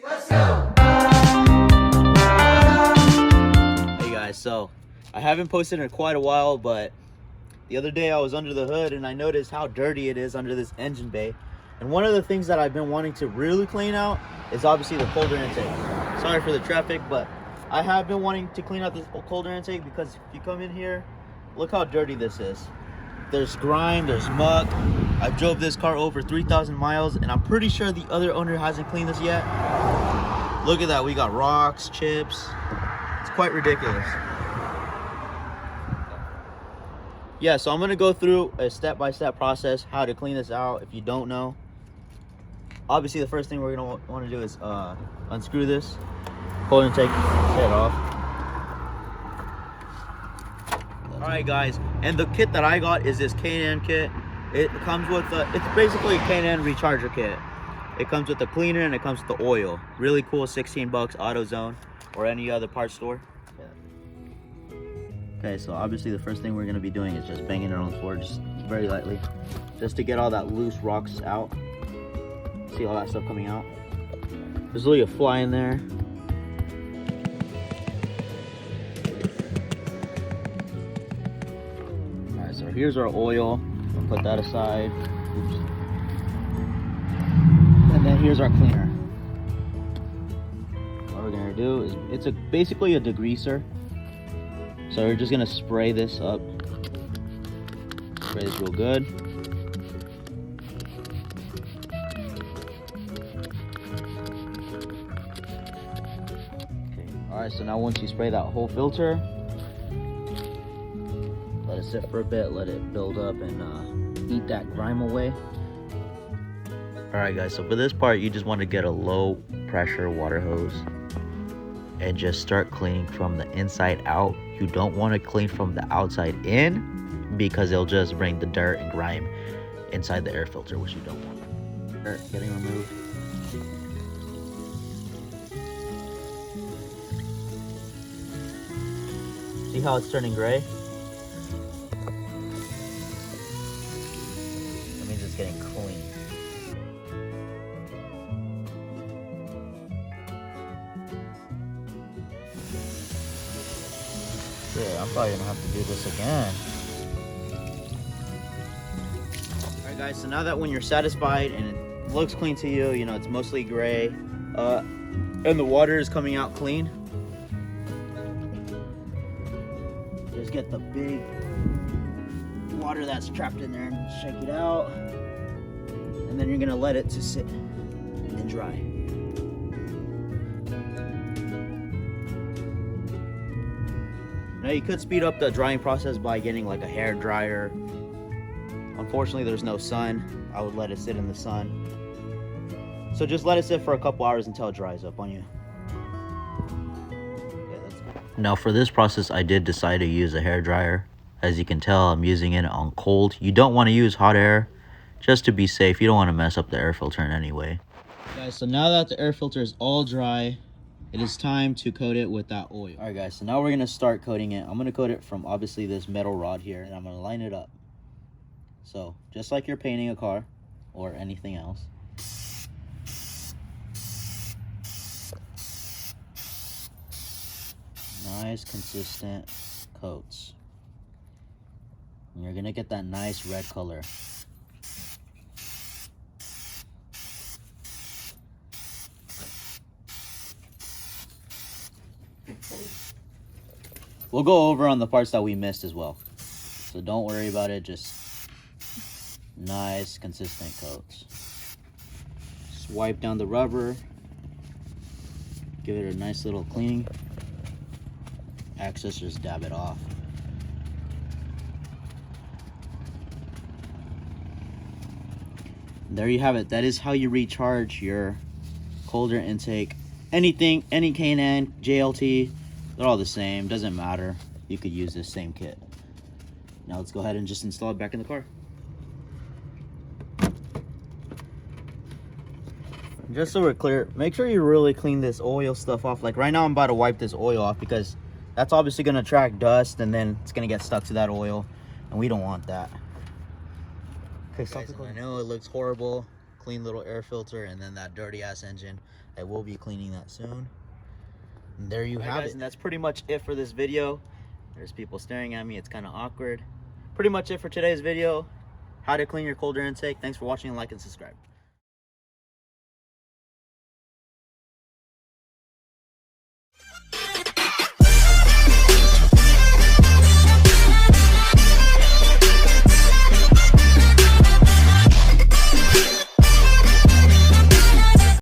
Let's go! Hey guys, so I haven't posted in quite a while, but the other day I was under the hood and I noticed how dirty it is under this engine bay. And one of the things that I've been wanting to really clean out is obviously the cooler intake. Sorry for the traffic, but I have been wanting to clean out this cooler intake because if you come in here, look how dirty this is. There's grime, there's muck. I drove this car over 3,000 miles and I'm pretty sure the other owner hasn't cleaned this yet. Look at that, we got rocks, chips. It's quite ridiculous. Yeah, so I'm gonna go through a step-by-step process how to clean this out if you don't know. Obviously the first thing we're gonna want to do is unscrew this, pull and take the head off. Alright guys, and the kit that I got is this K&N kit. It comes with it's basically a K&N recharger kit. It comes with the cleaner and it comes with the oil. Really cool, 16 bucks, AutoZone or any other parts store. Okay, so obviously the first thing we're going to be doing is just banging it on the floor just very lightly, just to get all that loose rocks out. See all that stuff coming out? There's literally a fly in there. Alright, so here's our oil. We'll put that aside. Oops. And then here's our cleaner. What we're going to do is, it's basically a degreaser. So we're just gonna spray this up. Spray this real good. Okay, alright, so now once you spray that whole filter, let it sit for a bit, let it build up and eat that grime away. Alright guys, so for this part you just want to get a low pressure water hose and just start cleaning from the inside out. You don't want to clean from the outside in because it'll just bring the dirt and grime inside the air filter, which you don't want. Dirt getting removed. See how it's turning gray? That means it's getting clean. Yeah, I'm probably gonna have to do this again. Alright guys, so now that when you're satisfied and it looks clean to you, you know, it's mostly gray, and the water is coming out clean, just get the big water that's trapped in there and shake it out. And then you're gonna let it to sit and dry. Now you could speed up the drying process by getting like a hair dryer. Unfortunately, there's no sun. I would let it sit in the sun. So just let it sit for a couple hours until it dries up on you. Okay, that's good. Now for this process, I did decide to use a hair dryer. As you can tell, I'm using it on cold. You don't want to use hot air, just to be safe. You don't want to mess up the air filter in any way. Guys, so now that the air filter is all dry, it is time to coat it with that oil. All right guys, so now we're gonna start coating it. I'm gonna coat it from obviously this metal rod here, and I'm gonna line it up. So just like you're painting a car or anything else. Nice consistent coats. And you're gonna get that nice red color. We'll go over on the parts that we missed as well. So don't worry about it, just nice consistent coats. Just wipe down the rubber. Give it a nice little cleaning. Access, just dab it off. There you have it. That is how you recharge your cold air intake. Anything, any K&N, JLT, they're all the same, doesn't matter. You could use this same kit. Now let's go ahead and just install it back in the car. Just so we're clear, make sure you really clean this oil stuff off. Like right now I'm about to wipe this oil off because that's obviously going to attract dust and then it's going to get stuck to that oil and we don't want that. Okay, guys, I know it looks horrible. clean little air filter, and then that dirty ass engine. I will be cleaning that soon. And there you have it. And that's pretty much it for this video. There's people staring at me. It's kind of awkward. Pretty much it for today's video. How to clean your cold air intake. Thanks for watching, and like and subscribe.